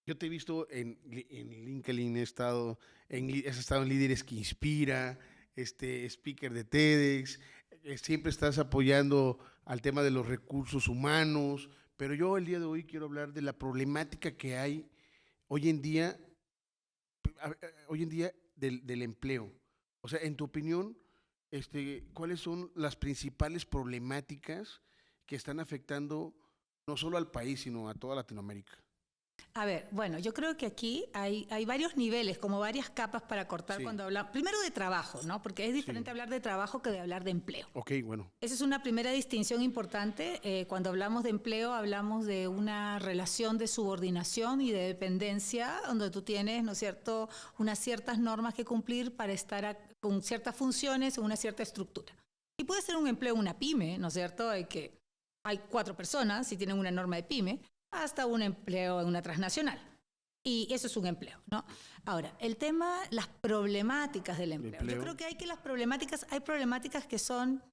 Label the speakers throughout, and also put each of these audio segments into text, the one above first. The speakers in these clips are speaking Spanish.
Speaker 1: Yo te he visto en LinkedIn, has estado en Líderes que Inspira, speaker de TEDx, siempre estás apoyando al tema de los recursos humanos, pero yo el día de hoy quiero hablar de la problemática que hay hoy en día, hoy en día del empleo. O sea, en tu opinión, ¿cuáles son las principales problemáticas que están afectando no solo al país, sino a toda Latinoamérica?
Speaker 2: A ver, bueno, yo creo que aquí hay varios niveles, como varias capas para cortar
Speaker 1: Sí,
Speaker 2: cuando hablamos. Primero de trabajo, ¿no? Porque es
Speaker 1: sí.
Speaker 2: diferente hablar de trabajo que de hablar de empleo.
Speaker 1: Ok, bueno.
Speaker 2: Esa es una primera distinción importante. Cuando hablamos de empleo, hablamos de una relación de subordinación y de dependencia, donde tú tienes, ¿no es cierto?, unas ciertas normas que cumplir para estar con ciertas funciones en una cierta estructura. Y puede ser un empleo en una pyme, ¿no es cierto?, hay 4 personas y tienen una norma de pyme, hasta un empleo en una transnacional. Y eso es un empleo, ¿no? Ahora, el tema, las problemáticas del
Speaker 1: El
Speaker 2: empleo. Yo creo
Speaker 1: empleo.
Speaker 2: que hay problemáticas que son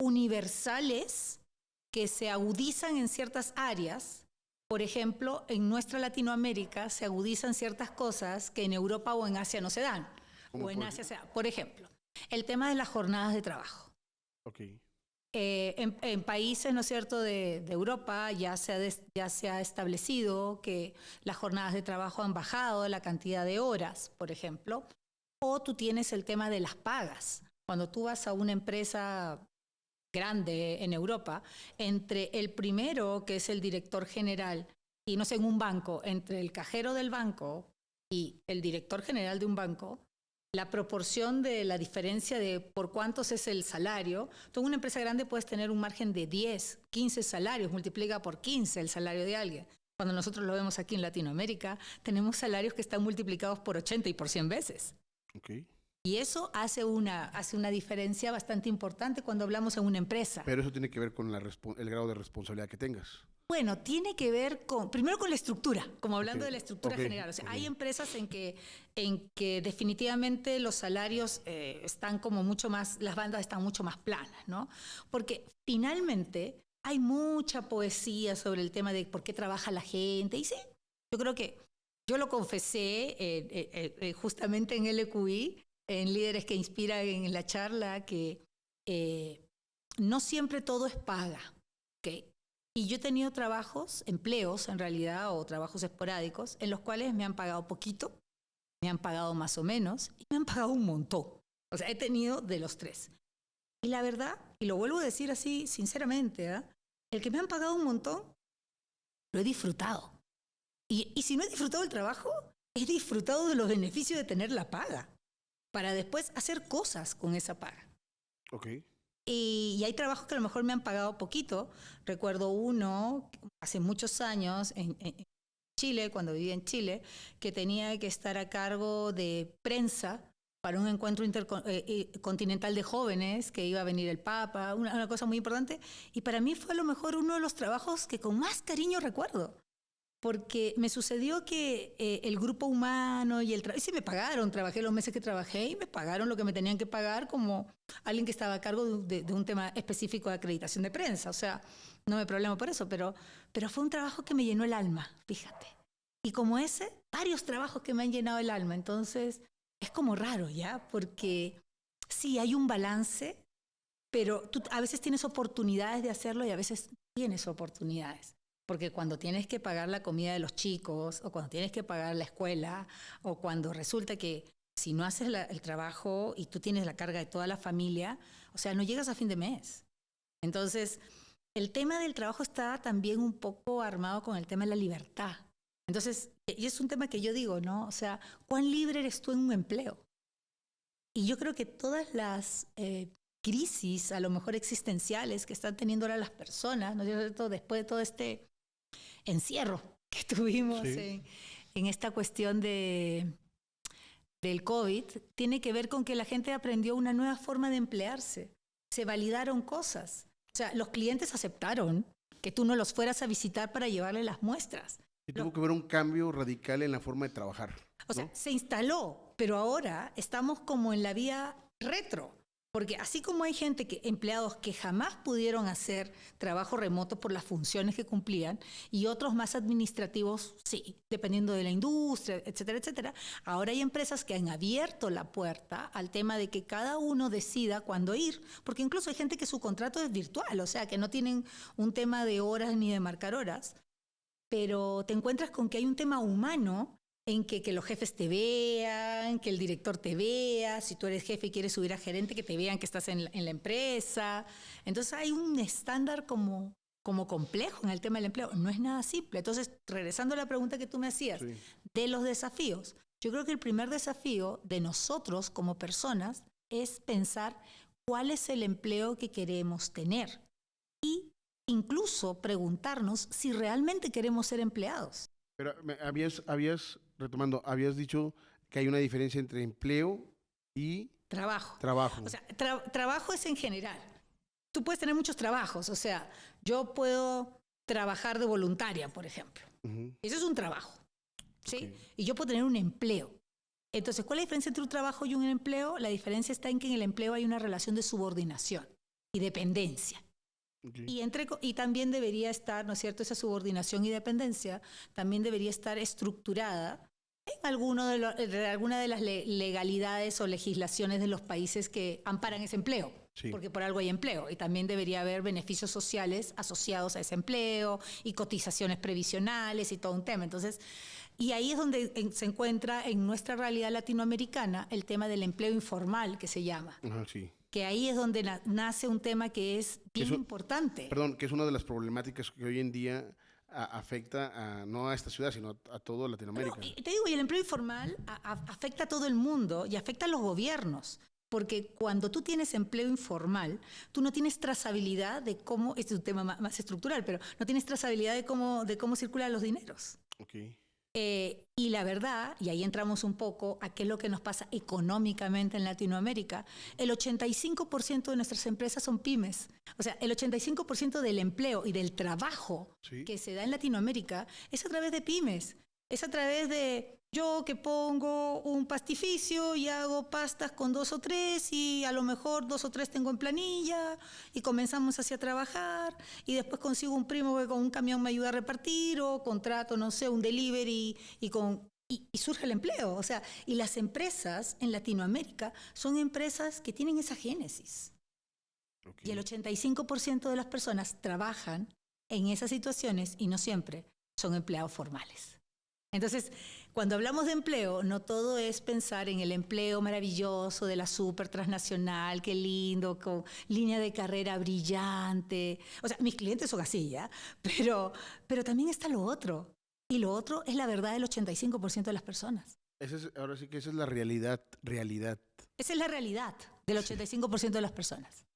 Speaker 2: universales, que se agudizan en ciertas áreas. Por ejemplo, en nuestra Latinoamérica se agudizan ciertas cosas que en Europa o en Asia no se dan.
Speaker 1: Como
Speaker 2: O en
Speaker 1: por,
Speaker 2: Asia se dan. Por ejemplo, el tema de las jornadas de trabajo.
Speaker 1: ok,
Speaker 2: En países, ¿no es cierto?, de Europa ya ya se ha establecido que las jornadas de trabajo han bajado la cantidad de horas, por ejemplo. O tú tienes el tema de las pagas. Cuando tú vas a una empresa grande en Europa, entre el primero, que es el director general, y no sé, en un banco, entre el cajero del banco y el director general de un banco, la proporción de la diferencia de por cuántos es el salario, tú en una empresa grande puedes tener un margen de 10, 15 salarios, multiplica por 15 el salario de alguien. Cuando nosotros lo vemos aquí en Latinoamérica, tenemos salarios que están multiplicados por 80 y por 100 veces.
Speaker 1: ok.
Speaker 2: Y eso hace una diferencia bastante importante cuando hablamos en una empresa.
Speaker 1: Pero eso tiene que ver con el grado de responsabilidad que tengas.
Speaker 2: Bueno, tiene que ver primero con la estructura, como
Speaker 1: Ok,
Speaker 2: hablando de la estructura
Speaker 1: ok,
Speaker 2: general. O sea,
Speaker 1: ok.
Speaker 2: hay empresas en que definitivamente los salarios están como mucho más, las bandas están mucho más planas, ¿no? Porque finalmente hay mucha poesía sobre el tema de por qué trabaja la gente. Y sí, yo creo que yo lo confesé justamente en LQI, en Líderes que Inspiran, en la charla, que no siempre todo es paga, ¿ok? Y yo he tenido trabajos, empleos en realidad, o trabajos esporádicos, en los cuales me han pagado poquito, me han pagado más o menos, y me han pagado un montón. O sea, he tenido de los tres. Y la verdad, y lo vuelvo a decir así sinceramente, ¿eh?, el que me han pagado un montón, lo he disfrutado. Y si no he disfrutado el trabajo, he disfrutado de los beneficios de tener la paga, para después hacer cosas con esa paga.
Speaker 1: Ok.
Speaker 2: Y hay trabajos que a lo mejor me han pagado poquito. Recuerdo uno hace muchos años en Chile, cuando vivía en Chile, que tenía que estar a cargo de prensa para un encuentro continental de jóvenes, que iba a venir el Papa, una cosa muy importante. Y para mí fue a lo mejor uno de los trabajos que con más cariño recuerdo. Porque me sucedió que el grupo humano y y sí me pagaron, trabajé los meses que trabajé y me pagaron lo que me tenían que pagar como alguien que estaba a cargo de un tema específico de acreditación de prensa. O sea, no me problema por eso, pero fue un trabajo que me llenó el alma, fíjate. Y como ese, varios trabajos que me han llenado el alma. Entonces, es como raro, ¿ya? Porque sí, hay un balance, pero tú a veces tienes oportunidades de hacerlo y a veces tienes oportunidades. Porque cuando tienes que pagar la comida de los chicos, o cuando tienes que pagar la escuela, o cuando resulta que si no haces el trabajo y tú tienes la carga de toda la familia, o sea, no llegas a fin de mes. Entonces, el tema del trabajo está también un poco armado con el tema de la libertad. Entonces, y es un tema que yo digo, ¿no? O sea, ¿cuán libre eres tú en un empleo? Y yo creo que todas las crisis, a lo mejor existenciales, que están teniendo ahora las personas, ¿no es cierto?, después de todo este encierro que tuvimos
Speaker 1: Sí.
Speaker 2: en esta cuestión del COVID, tiene que ver con que la gente aprendió una nueva forma de emplearse. Se validaron cosas. O sea, los clientes aceptaron que tú no los fueras a visitar para llevarle las muestras.
Speaker 1: Y tuvo que haber un cambio radical en la forma de trabajar,
Speaker 2: O sea,
Speaker 1: ¿no?
Speaker 2: se instaló, pero ahora estamos como en la vía retro. Porque así como hay empleados que jamás pudieron hacer trabajo remoto por las funciones que cumplían y otros más administrativos, sí, dependiendo de la industria, etcétera, etcétera, ahora hay empresas que han abierto la puerta al tema de que cada uno decida cuándo ir, porque incluso hay gente que su contrato es virtual, o sea, que no tienen un tema de horas ni de marcar horas, pero te encuentras con que hay un tema humano en que los jefes te vean, que el director te vea, si tú eres jefe y quieres subir a gerente, que te vean que estás en la empresa. Entonces hay un estándar como complejo en el tema del empleo. No es nada simple. Entonces, regresando a la pregunta que tú me hacías, sí, de los desafíos, yo creo que el primer desafío de nosotros como personas es pensar cuál es el empleo que queremos tener y incluso preguntarnos si realmente queremos ser empleados.
Speaker 1: Pero habías dicho que hay una diferencia entre empleo y
Speaker 2: trabajo.
Speaker 1: Trabajo.
Speaker 2: O sea, trabajo es en general. Tú puedes tener muchos trabajos. O sea, yo puedo trabajar de voluntaria, por ejemplo. Eso es un trabajo. ¿Sí? Okay. Y yo puedo tener un empleo. Entonces, ¿cuál es la diferencia entre un trabajo y un empleo? La diferencia está en que en el empleo hay una relación de subordinación y dependencia. Okay. Y también debería estar, ¿no es cierto?, esa subordinación y dependencia también debería estar estructurada en alguna de las legalidades o legislaciones de los países que amparan ese empleo, sí, porque por algo hay empleo, y también debería haber beneficios sociales asociados a ese empleo y cotizaciones previsionales y todo un tema. Entonces, y ahí es donde se encuentra en nuestra realidad latinoamericana el tema del empleo informal, que se llama.
Speaker 1: Sí.
Speaker 2: Que ahí es donde nace un tema que es bien importante.
Speaker 1: Perdón, que es una de las problemáticas que hoy en día afecta no a esta ciudad, sino a toda Latinoamérica.
Speaker 2: Pero, te digo, y el empleo informal afecta a todo el mundo y afecta a los gobiernos. Porque cuando tú tienes empleo informal, tú no tienes trazabilidad de cómo, este es un tema más estructural, pero no tienes trazabilidad de cómo circulan los dineros.
Speaker 1: Okay.
Speaker 2: Y la verdad, y ahí entramos un poco a qué es lo que nos pasa económicamente en Latinoamérica, el 85% de nuestras empresas son pymes. O sea, el 85% del empleo y del trabajo, ¿sí?, que se da en Latinoamérica es a través de pymes. Es a través de yo que pongo un pastificio y hago pastas con 2 o 3 y a lo mejor 2 o 3 tengo en planilla y comenzamos así a trabajar y después consigo un primo que con un camión me ayuda a repartir o contrato, no sé, un delivery y surge el empleo. O sea, y las empresas en Latinoamérica son empresas que tienen esa génesis. Okay. Y el 85% de las personas trabajan en esas situaciones y no siempre son empleados formales. Entonces, cuando hablamos de empleo, no todo es pensar en el empleo maravilloso de la súper transnacional, qué lindo, con línea de carrera brillante. O sea, mis clientes son así, ¿ya? Pero también está lo otro. Y lo otro es la verdad del 85% de las personas.
Speaker 1: Ahora sí que esa es la realidad.
Speaker 2: Esa es la realidad del 85% de las personas.